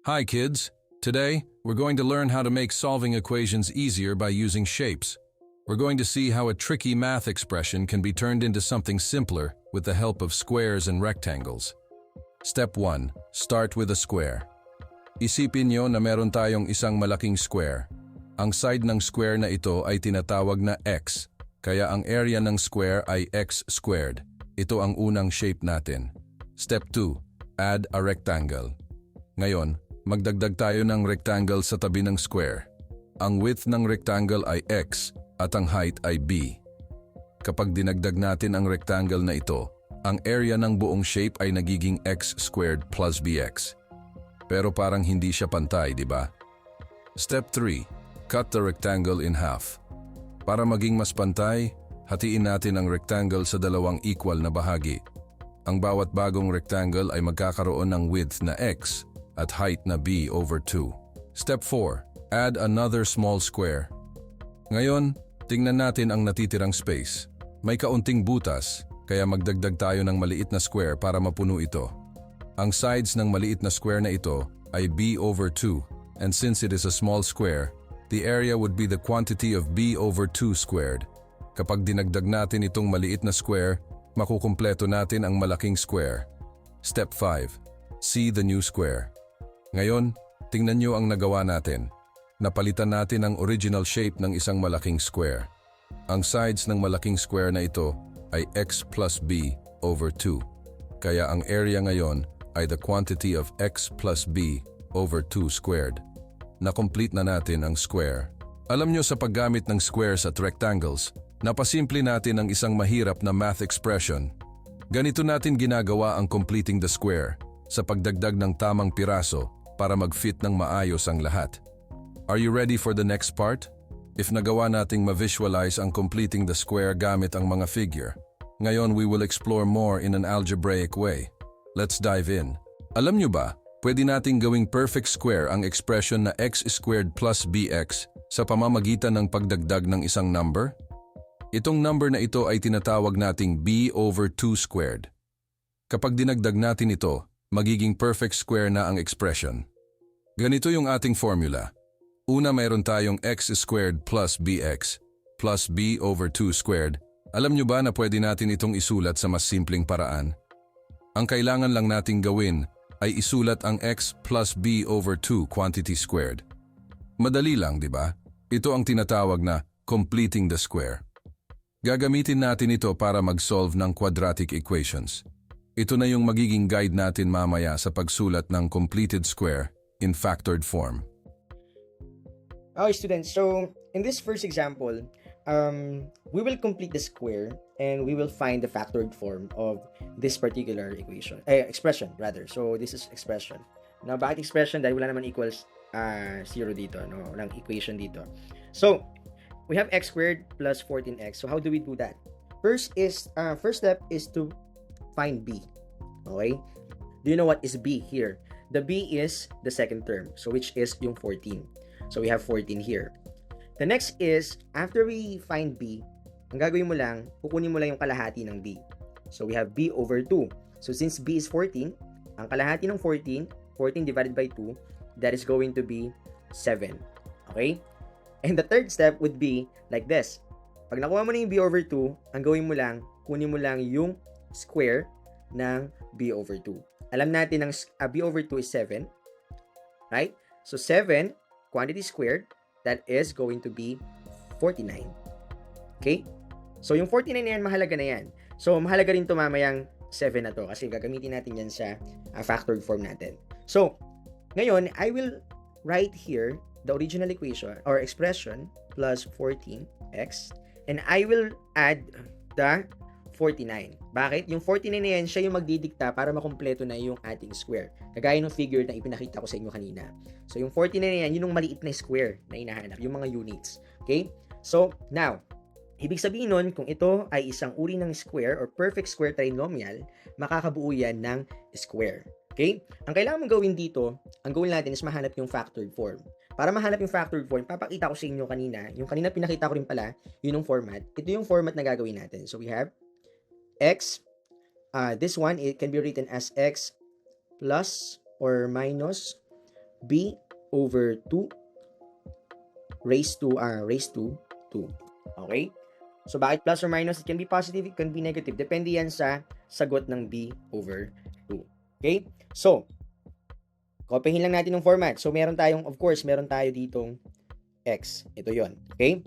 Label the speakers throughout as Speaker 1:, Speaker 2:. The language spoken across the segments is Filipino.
Speaker 1: Hi kids! Today, we're going to learn how to make solving equations easier by using shapes. We're going to see how a tricky math expression can be turned into something simpler with the help of squares and rectangles. Step 1. Start with a square. Isipin nyo na meron tayong isang malaking square. Ang side ng square na ito ay tinatawag na x, kaya ang area ng square ay x squared. Ito ang unang shape natin. Step 2. Add a rectangle. Ngayon, magdagdag tayo ng rectangle sa tabi ng square. Ang width ng rectangle ay x at ang height ay b. Kapag dinagdag natin ang rectangle na ito, ang area ng buong shape ay nagiging x squared plus bx. Pero parang hindi siya pantay, di ba? Step 3. Cut the rectangle in half. Para maging mas pantay, hatiin natin ang rectangle sa dalawang equal na bahagi. Ang bawat bagong rectangle ay magkakaroon ng width na x at height na b over 2. Step 4. Add another small square. Ngayon, tingnan natin ang natitirang space. May kaunting butas, kaya magdagdag tayo ng maliit na square para mapuno ito. Ang sides ng maliit na square na ito ay b over 2, and since it is a small square, the area would be the quantity of b over 2 squared. Kapag dinagdag natin itong maliit na square, makukumpleto natin ang malaking square. Step 5. See the new square. Ngayon, tingnan nyo ang nagawa natin. Napalitan natin ang original shape ng isang malaking square. Ang sides ng malaking square na ito ay x plus b over 2. Kaya ang area ngayon ay the quantity of x plus b over 2 squared. Na-complete na natin ang square. Alam nyo sa paggamit ng squares at rectangles, napasimple natin ang isang mahirap na math expression. Ganito natin ginagawa ang completing the square sa pagdagdag ng tamang piraso para mag-fit ng maayos ang lahat. Are you ready for the next part? If nagawa nating ma-visualize ang completing the square gamit ang mga figure, ngayon we will explore more in an algebraic way. Let's dive in. Alam nyo ba, pwede nating gawing perfect square ang expression na x squared plus bx sa pamamagitan ng pagdagdag ng isang number? Itong number na ito ay tinatawag nating b over 2 squared. Kapag dinagdag natin ito, magiging perfect square na ang expression. Ganito yung ating formula. Una, mayroon tayong x squared plus bx plus b over 2 squared. Alam nyo ba na pwede natin itong isulat sa mas simpleng paraan? Ang kailangan lang nating gawin ay isulat ang x plus b over 2 quantity squared. Madali lang, di ba? Ito ang tinatawag na completing the square. Gagamitin natin ito para mag-solve ng quadratic equations. Ito na yung magiging guide natin mamaya sa pagsulat ng completed square in factored form.
Speaker 2: Okay, students, so in this first example, we will complete the square and we will find the factored form of this particular expression rather. So this is expression. Now, bakit expression? Dahil wala naman equals 0 dito, no? Walang equation dito. So, we have x squared plus 14x. So how do we do that? First step is to find b. Okay? Do you know what is b here? The b is the second term, so which is yung 14. So we have 14 here. The next is, after we find b, ang gagawin mo lang, kukunin mo lang yung kalahati ng b. So we have b over 2. So since b is 14, ang kalahati ng 14 divided by 2, that is going to be 7. Okay? And the third step would be like this. Pag nakuha mo na yung b over 2, ang gawin mo lang, kunin mo lang yung square ng b over 2. Alam natin ang b over 2 is 7. Right? So 7 quantity squared, that is going to be 49. Okay? So yung 49 na yan, mahalaga na yan. So mahalaga rin to mamayang 7 na to kasi gagamitin natin yan sa factored form natin. So, ngayon, I will write here the original equation or expression plus 14x and I will add the 49. Bakit? Yung 49 na yan, siya yung magdidikta para makumpleto na yung ating square. Kagaya ng figure na ipinakita ko sa inyo kanina. So, yung 49 na yan, yun yung maliit na square na hinahanap, yung mga units. Okay? So, now, ibig sabihin nun, kung ito ay isang uri ng square or perfect square trinomial, makakabuo yan ng square. Okay? Ang kailangan mong gawin dito, ang goal natin is mahanap yung factored form. Para mahanap yung factored form, papakita ko sa inyo kanina. Yung kanina pinakita ko rin pala, yun yung format. Ito yung format na gagawin natin. So, we have x, this one, it can be written as x plus or minus b over 2 raised to 2. Okay? So, bakit plus or minus? It can be positive, it can be negative. Depende yan sa sagot ng b over 2. Okay? So, copyhin lang natin yung format. So, meron tayo ditong x. Ito yon. Okay?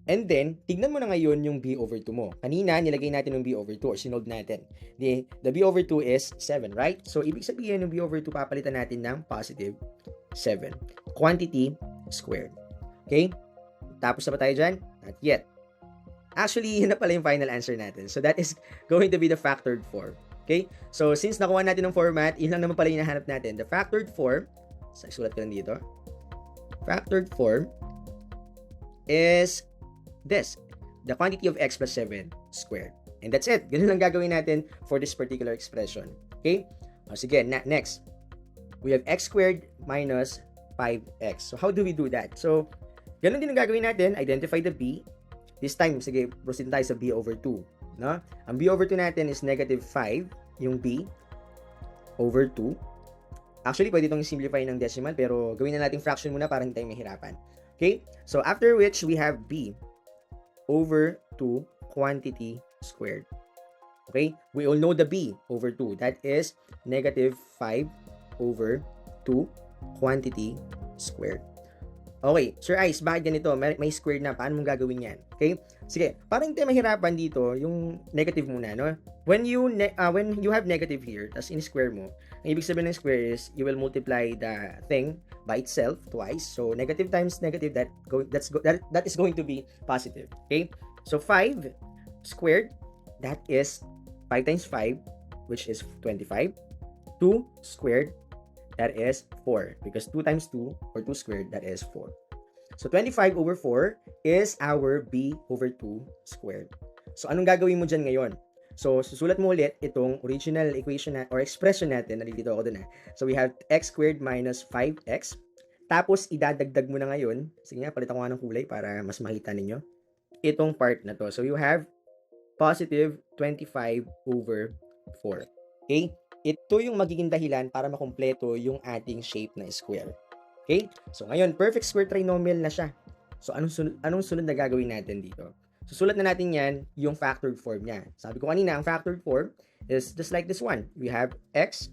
Speaker 2: And then, tignan mo na ngayon yung b over 2 mo. Kanina, nilagay natin yung b over 2 or sinold natin. The b over 2 is 7, right? So, ibig sabihin, yung b over 2, papalitan natin ng positive 7. Quantity squared. Okay? Tapos na ba tayo dyan? Not yet. Actually, yun na pala yung final answer natin. So, that is going to be the factored form. Okay? So, since nakuha natin ng format, yun lang naman pala yung nahanap natin. The factored form, sulat ko lang dito. Factored form is this, the quantity of x plus 7 squared. And that's it. Ganun lang gagawin natin for this particular expression. Okay? O, sige, next. We have x squared minus 5x. So, how do we do that? So, ganun din ang gagawin natin. Identify the b. This time, sige, proceed tayo sa b over 2. No? Ang b over 2 natin is negative 5, yung b over 2. Actually, pwede itong simplify ng decimal, pero gawin na natin fraction muna para hindi tayo mahirapan. Okay? So, after which, we have b over 2 quantity squared. Okay? We all know the b over 2. That is negative 5 over 2 quantity squared. Okay, Sir Ice, bakit ganito? May squared na. Paano mong gagawin yan? Okay? Sige, parang hindi mahirapan dito, yung negative muna, no? When you have negative here, tas in-square mo, ang ibig sabihin ng square is, you will multiply the thing by itself twice. So, negative times negative, that is going to be positive. Okay? So, 5 squared, that is 5 times 5, which is 25. 2 squared, that is 4. Because 2 times 2, or 2 squared, that is 4. So, 25 over 4 is our b over 2 squared. So, anong gagawin mo dyan ngayon? So, susulat mo ulit itong original equation or expression natin. Nalilito ako dun. So, we have x squared minus 5x. Tapos, idadagdag mo na ngayon. Sige nga, palitan ko nga ng kulay para mas makita ninyo. Itong part na to. So, you have positive 25 over 4. Okay? Ito yung magiging dahilan para makumpleto yung ating shape na square. Okay? So, ngayon, perfect square trinomial na siya. So, anong sunod na gagawin natin dito? Susulat na natin yan, yung factored form niya. Sabi ko kanina, ang factored form is just like this one. We have x.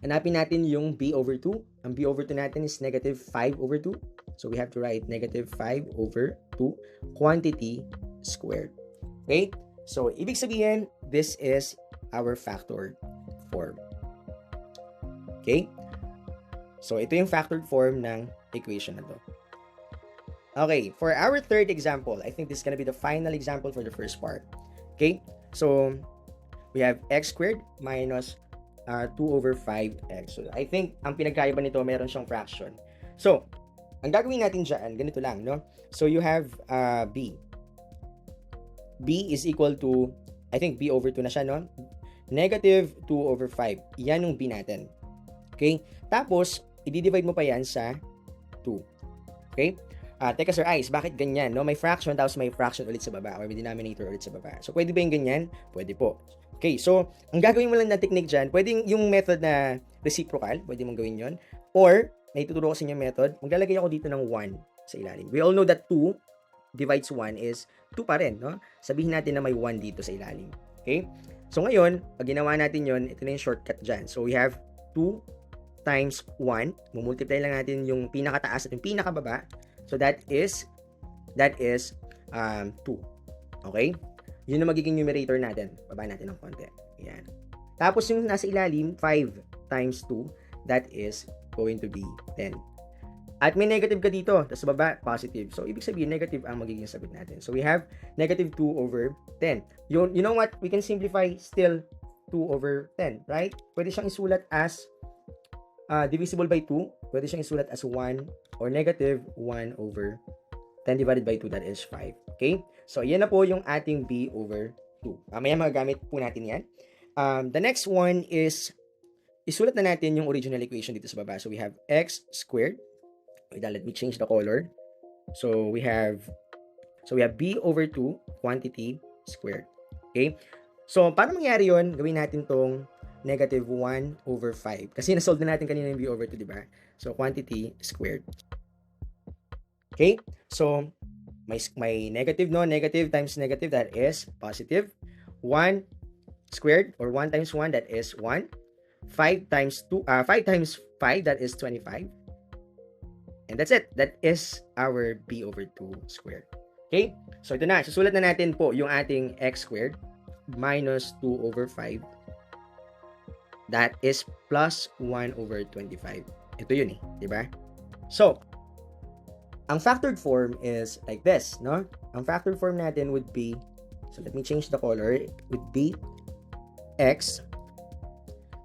Speaker 2: Hanapin natin yung b over 2. Ang b over 2 natin is negative 5 over 2. So, we have to write negative 5 over 2 quantity squared. Okay? So, ibig sabihin, this is our factored form. Okay? So, ito yung factored form ng equation na to. Okay, for our third example, I think this is gonna be the final example for the first part. Okay? So, we have x squared minus 2 over 5x. So, I think ang pinagkaiba nito, meron siyang fraction. So, ang gagawin natin dyan, ganito lang, no? So, you have b. b is equal to, I think b over 2 na siya, no? Negative 2 over 5. Yan yung b natin. Okay? Tapos, i-divide mo pa yan sa 2. Okay? Teka Sir Ice, bakit ganyan? No? May fraction, tapos may fraction ulit sa baba, or may denominator ulit sa baba. So, pwede ba yung ganyan? Pwede po. Okay, so, ang gagawin mo lang na technique dyan, pwede yung method na reciprocal, pwede mong gawin yon. Or, may tuturo ko sa inyo method, maglalagay ako dito ng 1 sa ilalim. We all know that 2 divides 1 is 2 pa rin, no? Sabihin natin na may 1 dito sa ilalim. Okay? So, ngayon, pag ginawa natin yon, ito na yung shortcut dyan. So, we have 2 times 1. Mumultiply lang natin yung pinakataas at yung pinakababa. So, that is 2. Okay? Yun ang magiging numerator natin. Baba natin ng konti. Ayan. Tapos, yung nasa ilalim, 5 times 2, that is going to be 10. At may negative ka dito. Tapos baba, positive. So, ibig sabihin, negative ang magiging sagot natin. So, we have negative 2 over 10. You know what? We can simplify still 2 over 10, right? Pwede siyang isulat as divisible by 2. Pwede siyang isulat as 1 or negative 1 over 10 divided by 2, that is 5. Okay? So, yan na po yung ating b over 2. Mamaya magagamit po natin yan. The next one is, isulat na natin yung original equation dito sa baba. So, we have x squared. Wait, let me change the color. So, we have b over 2 quantity squared. Okay? So, paano mangyari yun? Gawin natin tong negative 1 over 5. Kasi nasolve na natin kanina yung b over 2, di ba? So, quantity squared. Okay? So, may negative, no? Negative times negative, that is positive. 1 squared, or 1 times 1, that is 1. 5 times 5, that is 25. And that's it. That is our b over 2 squared. Okay? So, ito na. Susulat na natin po yung ating x squared minus 2 over 5. That is plus 1 over 25. Ito yun eh. Diba? So, ang factored form is like this, no? Ang factored form natin would be, so let me change the color, it would be x,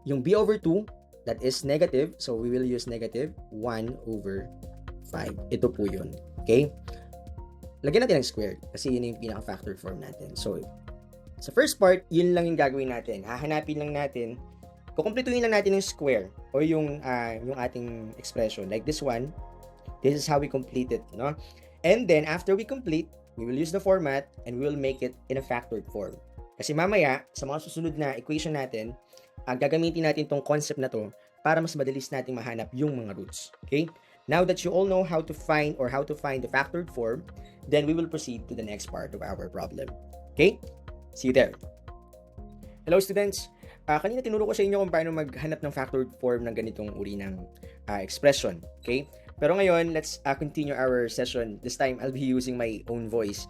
Speaker 2: yung b over 2, that is negative, so we will use negative 1 over 5. Ito po yun. Okay? Lagyan natin ng squared kasi yun yung pinaka-factored form natin. So, sa first part, yun lang yung gagawin natin. Hahanapin lang natin, kukumpletuhin lang natin yung square or yung ating expression. Like this one, this is how we complete it, no? And then, after we complete, we will use the format and we will make it in a factored form. Kasi mamaya, sa mga susunod na equation natin, gagamitin natin tong concept na to para mas madalis nating mahanap yung mga roots. Okay? Now that you all know how to find the factored form, then we will proceed to the next part of our problem. Okay? See you there. Hello students! Kanina tinuro ko sa inyo kung paano maghanap ng factored form ng ganitong uri ng expression. Okay? Pero ngayon, let's continue our session. This time, I'll be using my own voice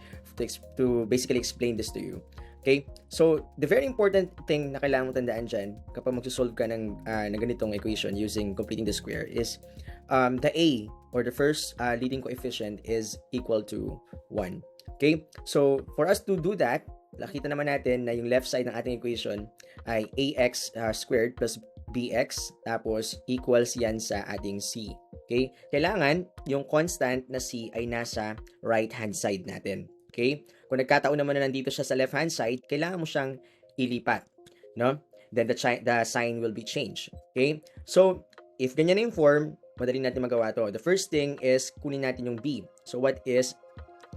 Speaker 2: to basically explain this to you. Okay? So, the very important thing na kailangan mo tandaan dyan kapag magsusolve ka ng ganitong equation using completing the square is the a, or the first leading coefficient, is equal to 1. Okay? So, for us to do that, nakita naman natin na yung left side ng ating equation ay ax squared plus bx, tapos equals yan sa ating c. Okay? Kailangan yung constant na c ay nasa right-hand side natin. Okay? Kung nagkataon naman na nandito siya sa left-hand side, kailangan mo siyang ilipat. No? Then the sign will be changed. Okay? So, if ganyan na yung form, madali natin magawa to. The first thing is kunin natin yung b. So, what is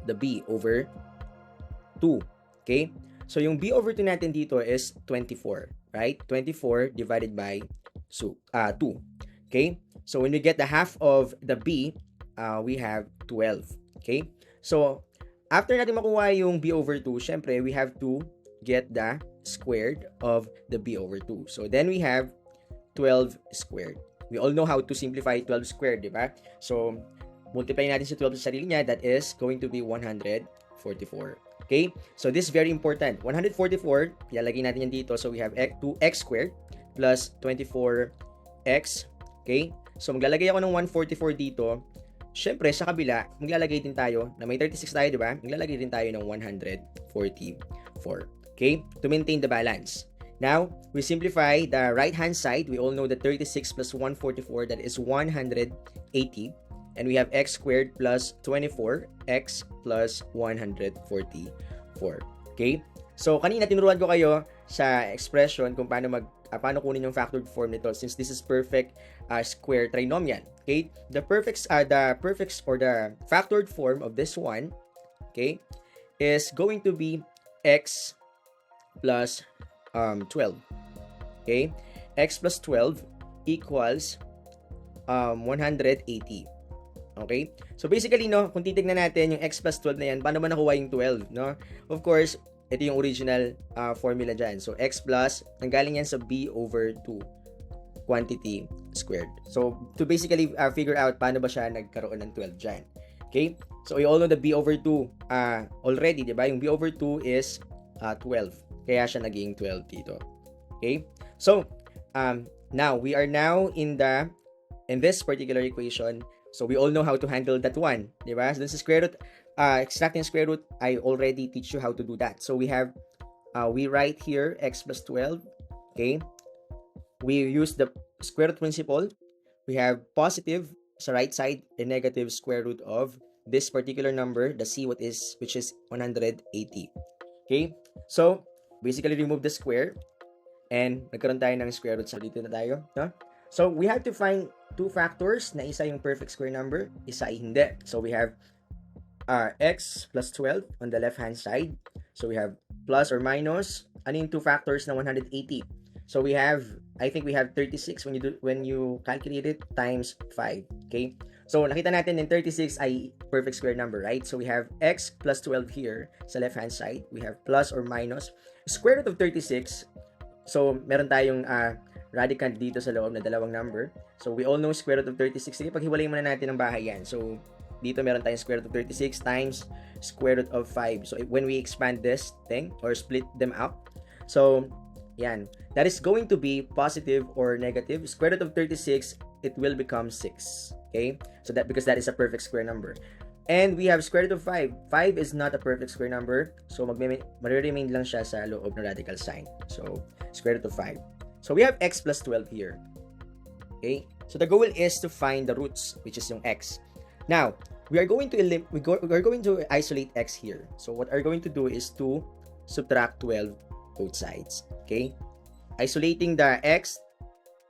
Speaker 2: the b over 2? Okay? So, yung b over 2 natin dito is 24. Right? 24 divided by 2. Okay? So, when we get the half of the b, we have 12. Okay? So, after natin makuha yung b over 2, syempre, we have to get the squared of the b over 2. So, then we have 12 squared. We all know how to simplify 12 squared, di ba? So, multiply natin sa 12 sa sarili niya, that is going to be 144. Okay? So, this is very important. 144, ilalagay natin yan dito. So, we have 2x squared plus 24x. Okay? So, maglalagay ako ng 144 dito. Syempre, sa kabila, maglalagay din tayo, na may 36 tayo, di ba? Maglalagay din tayo ng 144. Okay? To maintain the balance. Now, we simplify the right-hand side. We all know that 36 plus 144, that is 180. And we have x squared plus 24, x plus 144. Okay? So, kanina tinuruan ko kayo sa expression kung paano kunin yung factored form nito since this is perfect square trinomial. Okay? The perfect or the factored form of this one, okay, is going to be x plus 12. Okay? X plus 12 equals 180. Okay? So basically, no, kung titignan natin yung x plus 12 na yan, paano ba nakuha yung 12, no? Of course, ito yung original formula dyan. So, x plus, nanggaling yan sa b over 2 quantity squared. So, to basically figure out paano ba siya nagkaroon ng 12 dyan. Okay? So, we all know the b over 2 already, di ba? Yung b over 2 is 12. Kaya siya naging 12 dito. Okay? So, now, we are now in this particular equation. So, we all know how to handle that one. Di ba? So, this is square root. Extracting square root, I already teach you how to do that. So, we write here x plus 12. Okay? We use the square root principle. We have positive sa right side and negative square root of this particular number, the c, which is 180. Okay? So, basically remove the square and nagkaroon tayo ng square root. So, dito na tayo. No? So, we have to find two factors na isa yung perfect square number, isa ay hindi. So, we have x plus 12 on the left-hand side. So, we have plus or minus. Ano yung two factors na 180? So I think we have 36 when you calculate it times 5. Okay? So nakita natin in 36 ay perfect square number, right? So we have x plus 12 here sa left-hand side. We have plus or minus square root of 36. So meron tayong radicand dito sa loob na dalawang number. So we all know square root of 36. Sige, paghiwalay muna natin ang bahay yan. So dito meron tayong square root of 36 times square root of 5. So when we expand this thing or split them out, so yan, that is going to be positive or negative. Square root of 36, it will become 6. Okay? So that because that is a perfect square number. And we have square root of 5. 5 is not a perfect square number. So mag-remain lang siya sa loob ng radical sign. So square root of 5. So we have x plus 12 here. Okay? So the goal is to find the roots, which is yung x. Now, we are going to isolate x here. So what we're going to do is to subtract 12 both sides. Okay? Isolating the x,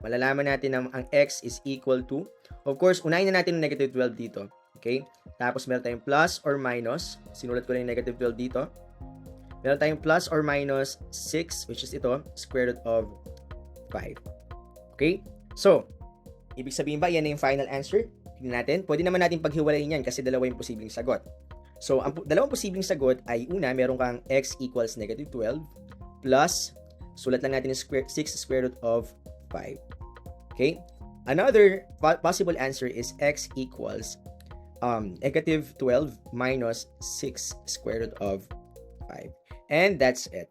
Speaker 2: malalaman natin na ang x is equal to, of course, unahin na natin yung negative 12 dito. Okay? Tapos meron tayong plus or minus. Sinulat ko lang yung negative 12 dito. Meron tayong plus or minus 6, which is ito, square root of 5. Okay? So, ibig sabihin ba, yan na yung final answer? Tignan natin. Pwede naman natin paghiwalayin yan kasi dalawa yung posibleng sagot. So, ang dalawang posibleng sagot ay una, meron kang x equals negative 12 plus, sulat lang natin yung 6 square root of 5. Okay? Another possible answer is x equals negative 12 minus 6 square root of 5. And that's it.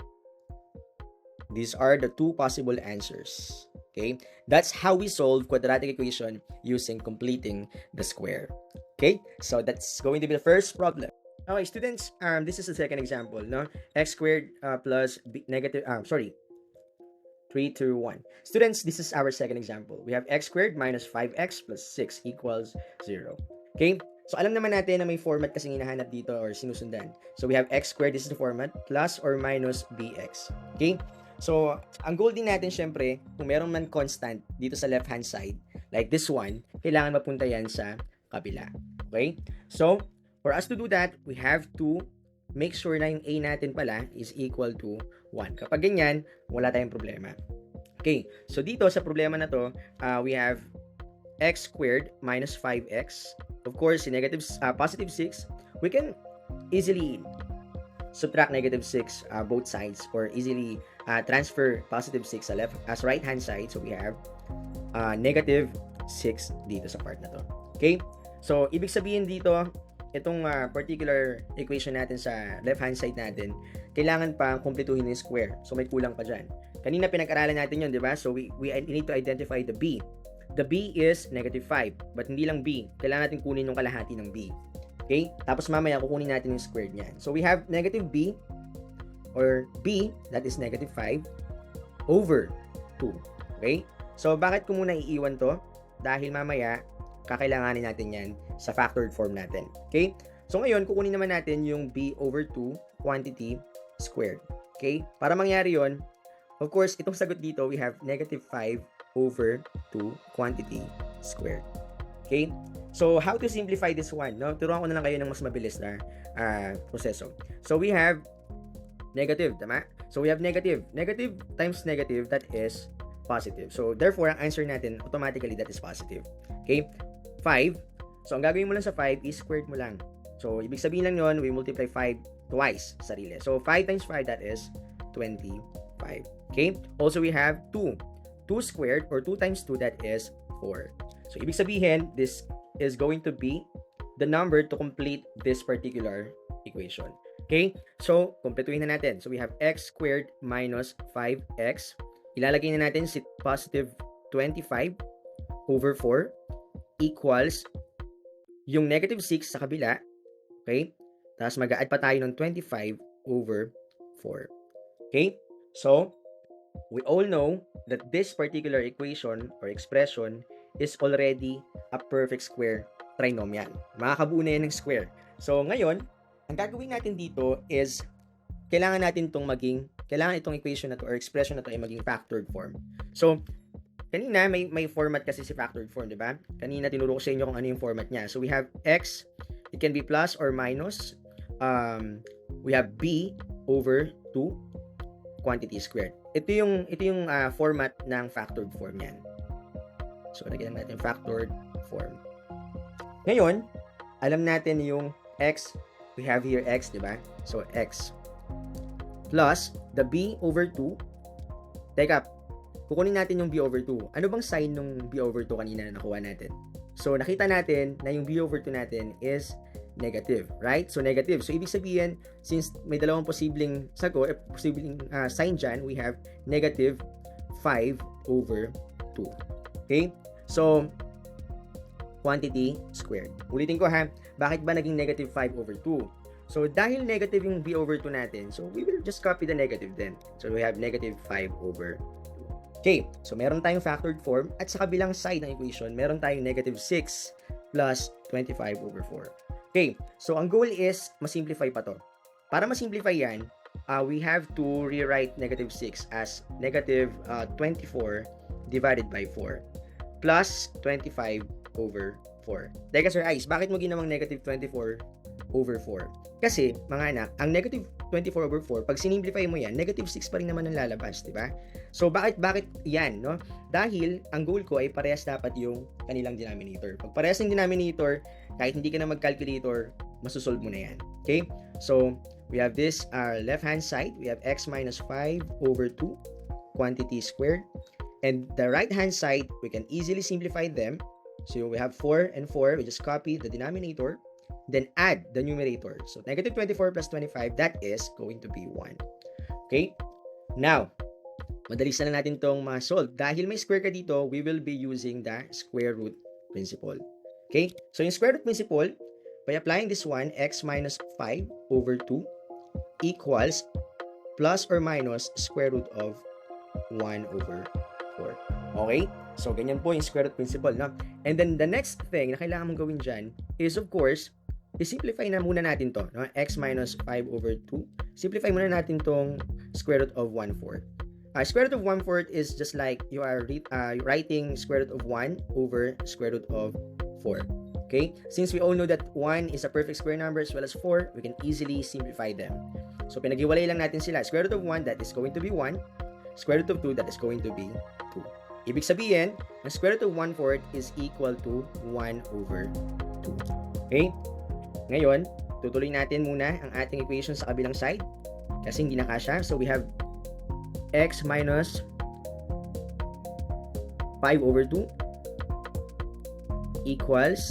Speaker 2: These are the two possible answers. Okay? That's how we solve quadratic equation using completing the square. Okay? So that's going to be the first problem. Okay, students, this is the second example, no? X squared plus negative, 3 to 1. Students, this is our second example. We have x squared minus 5x plus 6 equals 0. Okay? So, alam naman natin na may format kasing hinahanap dito or sinusundan. So, we have x squared, this is the format, plus or minus bx. Okay? So, ang goal din natin, syempre, kung meron man constant dito sa left-hand side, like this one, kailangan mapunta yan sa kabila. Okay? So, for us to do that, we have to make sure na yung a natin pala is equal to 1. Kapag ganyan, wala tayong problema. Okay, so dito sa problema na to, we have x squared minus 5x. Of course, positive 6, we can easily subtract negative 6 both sides or easily transfer positive 6 sa right-hand side. So we have negative 6 dito sa part na to. Okay, so ibig sabihin dito, itong particular equation natin sa left-hand side natin, kailangan pa kumpletuhin yung square. So, may kulang pa dyan. Kanina pinag-aralan natin yun, di ba? So, we need to identify the b. The b is negative 5. But hindi lang b. Kailangan natin kunin yung kalahati ng b. Okay? Tapos mamaya, kukunin natin yung squared niyan. So, we have negative b, or b, that is negative 5, over 2. Okay? So, bakit ko muna iiwan to? Dahil mamaya, kakailanganin natin yan sa factored form natin. Okay? So, ngayon, kukunin naman natin yung b over 2 quantity squared. Okay? Para mangyari yon, of course, itong sagot dito, we have negative 5 over 2 quantity squared. Okay? So, how to simplify this one? No? Turuan ko na lang kayo ng mas mabilis na proseso. So, we have negative, tama? So, we have negative. Negative times negative, that is positive. So, therefore, ang answer natin, automatically, that is positive. Okay? 5. So, ang gagawin mo lang sa 5 is squared mo lang. So, ibig sabihin lang yun, we multiply 5 twice sarili. So, 5 times 5, that is 25. Okay? Also, we have 2. 2 squared or 2 times 2, that is 4. So, ibig sabihin, this is going to be the number to complete this particular equation. Okay? So, kumpletuhin na natin. So, we have x squared minus 5x. Ilalagay na natin si positive 25 over 4 equals yung negative 6 sa kabila. Okay? Tapos mag-a-add pa tayo ng 25 over 4. Okay? So, we all know that this particular equation or expression is already a perfect square trinomial. Makakabuo na yan ng square. So, ngayon, ang gagawin natin dito is kailangan itong equation na to or expression na to ay maging factored form. So, kanina may format kasi si factored form, di ba? Kanina tinuro ko sa inyo kung ano yung format niya. So, we have x, it can be plus or minus. We have b over 2 quantity squared. Ito yung format ng factored form yan. So, lagyan natin factored form. Ngayon, alam natin yung x. We have here x, di ba? So, x plus the b over 2. Teka, kukunin natin yung b over 2. Ano bang sign nung b over 2 kanina na nakuha natin? So, nakita natin na yung b over 2 natin is negative, right? So, negative. So, ibig sabihin, since may dalawang posibleng sagot, posibleng sign dyan, we have negative 5 over 2. Okay? So, quantity squared. Ulitin ko ha, bakit ba naging negative 5 over 2? So, dahil negative yung b over 2 natin, so we will just copy the negative then. So, we have negative 5 over 2. Okay, so meron tayong factored form at sa kabilang side ng equation, meron tayong negative 6 plus 25 over 4. Okay, so ang goal is masimplify pa to. Para masimplify yan, we have to rewrite negative 6 as negative 24 divided by 4 plus 25 over 4. Teka Sir Ice, bakit mo ginawang negative 24 over 4? Kasi, mga anak, ang negative 24 over 4, pag sinimplify mo yan, negative 6 pa rin naman ang lalabas, di ba? So, bakit yan, no? Dahil, ang goal ko ay parehas dapat yung kanilang denominator. Pag parehas ng denominator, kahit hindi ka na mag-calculator, masusolve mo na yan. Okay? So, we have this, left-hand side, we have x minus 5 over 2, quantity squared. And the right-hand side, we can easily simplify them. So, we have 4 and 4, we just copy the denominator. Then add the numerator. So, negative 24 plus 25, that is going to be 1. Okay? Now, madalis na natin itong ma-solve. Dahil may square ka dito, we will be using the square root principle. Okay? So, yung square root principle, by applying this one, x minus 5 over 2 equals plus or minus square root of 1 over 4. Okay? So, ganyan po yung square root principle. No? And then, the next thing na kailangan mong gawin dyan is, of course, i-simplify na muna natin to, no? X minus 5 over 2. Simplify muna natin tong square root of 1/4. Square root of 1/4 is just like you are writing square root of 1 over square root of 4. Okay? Since we all know that 1 is a perfect square number as well as 4, we can easily simplify them. So, pinag-iwalay lang natin sila. Square root of 1, that is going to be 1. Square root of 2, that is going to be 2. Ibig sabihin, ang square root of 1/4 is equal to 1 over 2. Okay? Ngayon, tutuloy natin muna ang ating equation sa kabilang side kasi hindi na kasya. So, we have x minus 5 over 2 equals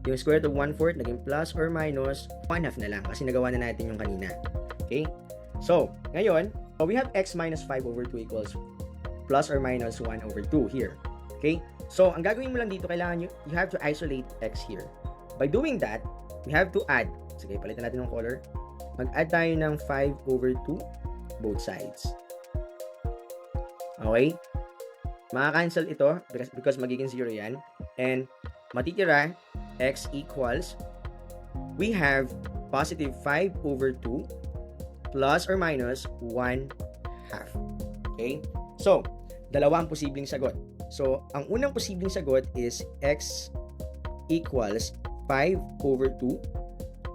Speaker 2: yung square root of 1/4 naging plus or minus 1/2 na lang kasi nagawa na natin yung kanina. Okay? So, ngayon, we have x minus 5 over 2 equals plus or minus 1 over 2 here. Okay? So, ang gagawin mo lang dito, kailangan you have to isolate x here. By doing that, we have to add. Sige, palitan natin ng color. Mag-add tayo ng 5 over 2 both sides. Okay? Maka-cancel ito because magiging 0 yan. And matitira, x equals, we have positive 5 over 2 plus or minus 1/2. Okay? So, dalawa ang posibleng sagot. So, ang unang posibleng sagot is x equals 5 over 2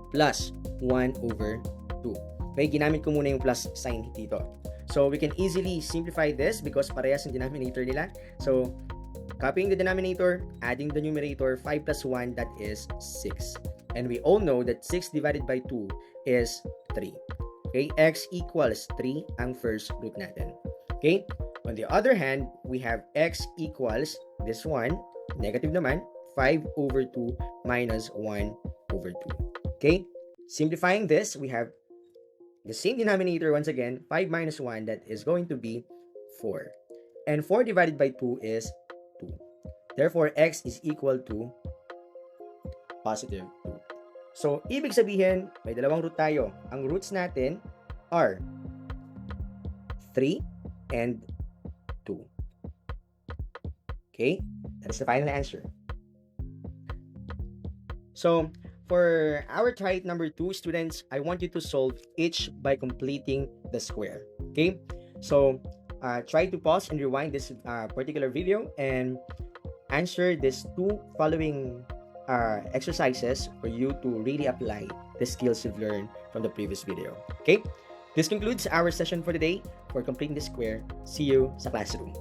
Speaker 2: plus 1 over 2. Okay, ginamit ko muna yung plus sign dito. So, we can easily simplify this because parehas yung denominator nila. So, copying the denominator, adding the numerator, 5 plus 1, that is 6. And we all know that 6 divided by 2 is 3. Okay, x equals 3 ang first root natin. Okay, on the other hand, we have x equals this one, negative naman, 5 over 2 minus 1 over 2. Okay? Simplifying this, we have the same denominator once again, 5 minus 1, that is going to be 4. And 4 divided by 2 is 2. Therefore, x is equal to positive 2. So, ibig sabihin, may dalawang root tayo. Ang roots natin are 3 and 2. Okay? That is the final answer. So, for our try number 2, students, I want you to solve each by completing the square. Okay? So, try to pause and rewind this particular video and answer these 2 following exercises for you to really apply the skills you've learned from the previous video. Okay? This concludes our session for today. For completing the square, see you sa classroom.